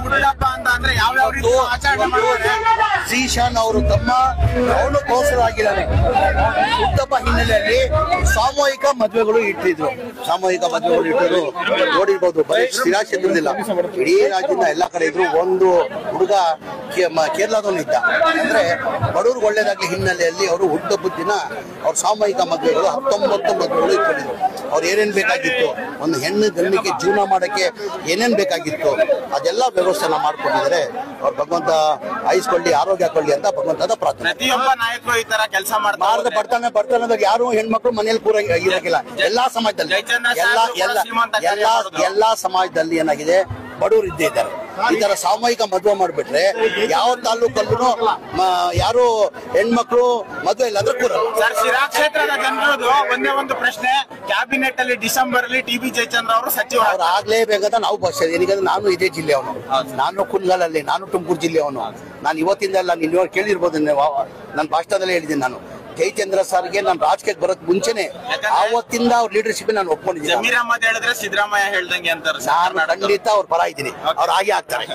ಹುಡುಗಪ್ಪ ಅಂತ ಅಂದ್ರೆ ಯಾವ ರೀತಿ ಆಚರಣೆ ಮಾಡ್ತಾರೆ? ಶ್ರೀಶಾನ್ ಅವರು ತಮ್ಮ ಅವನು ಕೌನ್ಸಿಲರ್ ಆಗಿದ್ದಾನೆ. ಹುಟ್ಟಪ್ಪ ಹಿನ್ನೆಲೆಯಲ್ಲಿ ಸಾಮೂಹಿಕ ಮದುವೆಗಳು ಇಟ್ಟಿದ್ರು. ನೋಡಿರ್ಬೋದು. ಬರೀ ಸ್ಥಿರಾ ಕ್ಷೇತ್ರದಿಲ್ಲ, ಇಡೀ ರಾಜ್ಯದ ಎಲ್ಲಾ ಕಡೆ ಇದ್ರು. ಒಂದು ಹುಡುಗ ಕೇರಳದವನು ಇದ್ದ. ಅಂದ್ರೆ ಬಡವ್ರಿಗೆ ಒಳ್ಳೇದಾಗ್ಲಿ ಹಿನ್ನೆಲೆಯಲ್ಲಿ ಅವರು ಹುಟ್ಟುಹಬ್ಬದ ದಿನ ಅವ್ರ ಸಾಮೂಹಿಕ ಮದುವೆಗಳು 19 ಮದುವೆಗಳು ಇಟ್ಕೊಂಡಿದ್ರು. ಅವ್ರು ಏನೇನ್ ಬೇಕಾಗಿತ್ತು, ಒಂದು ಹೆಣ್ಣು ಗಂಡಿಗೆ ಜೀವನ ಮಾಡಕ್ಕೆ ಏನೇನ್ ಬೇಕಾಗಿತ್ತು ಅದೆಲ್ಲ ವ್ಯವಸ್ಥೆನ ಮಾಡ್ಕೊಂಡಿದ್ದಾರೆ. ಅವ್ರು ಭಗವಂತ ಆಯಿಸ್ಕೊಳ್ಳಿ, ಆರೋಗ್ಯ ಹಾಕೊಳ್ಳಿ ಅಂತ ಭಗವಂತದ ಪ್ರಾರ್ಥನೆ. ಪ್ರತಿಯೊಬ್ಬ ನಾಯಕರು ಈ ತರ ಕೆಲಸ ಮಾಡ್ತಾರೆ. ಬರ್ತಾನೆ ಯಾರು ಹೆಣ್ಮಕ್ಳು ಮನೇಲಿ ಇರಕ್ಕಿಲ್ಲ. ಎಲ್ಲಾ ಸಮಾಜದಲ್ಲಿ ಎಲ್ಲಾ ಸಮಾಜದಲ್ಲಿ ಏನಾಗಿದೆ, ಬಡವರು ಇದ್ದೇ ಇದ್ದಾರೆ. ಈ ತರ ಸಾಮೂಹಿಕ ಮದುವೆ ಮಾಡ್ಬಿಟ್ರೆ ಯಾವ ತಾಲೂಕಲ್ಲೂ ಯಾರು ಹೆಣ್ಮಕ್ಳು ಮದುವೆ ಇಲ್ಲ ಅಂದ್ರೆ ಕೂರಲ್ಲ. ಸರ್, ಶಿರಾ ಕ್ಷೇತ್ರದ ಜನರದು ಒಂದೇ ಒಂದು ಪ್ರಶ್ನೆ, ಕ್ಯಾಬಿನೆಟ್ ಅಲ್ಲಿ ಡಿಸೆಂಬರ್ ಅಲ್ಲಿ ಟಿ ಬಿ ಜಯಚಂದ್ರ ಅವರು ಸಚಿವ ಅವ್ರು ಆಗ್ಲೇಬೇಕಂತ ನಾವು ಭಾಷೆ. ಏನಂದ್ರೆ ನಾನು ಇದೇ ಜಿಲ್ಲೆಯವನು, ನಾನು ಕುಂದಗಾಲಲ್ಲಿ, ನಾನು ತುಮಕೂರು ಜಿಲ್ಲೆಯವನು. ನಾನು ಇವತ್ತಿಂದ ಅಲ್ಲ, ನೀವು ಕೇಳಿರ್ಬೋದು, ನನ್ನ ಭಾಷಣದಲ್ಲೇ ಹೇಳಿದ್ದೀನಿ. ನಾನು ಜಯಚಂದ್ರ ಸರ್ಗೆ ನಾನು ರಾಜಕೀಯಕ್ಕೆ ಬರೋಕ್ ಮುಂಚೆನೆ ಆವತ್ತಿಂದ ಅವ್ರ ಲೀಡರ್ಶಿಪ್ ನಾನು ಒಪ್ಕೊಂಡಿದ್ದೀನಿ. ಜಮೀರ್ ಅಹಮದ್ ಹೇಳಿದ್ರೆ ಸಿದ್ದರಾಮಯ್ಯ ಹೇಳ್ದಂಗೆ ಅಂತಾರೆ. ನಾನು ಖಂಡಿತ ಅವ್ರ ಪರ ಇದ್ದೀನಿ, ಅವ್ರು ಹಾಗೆ ಆಗ್ತಾರೆ.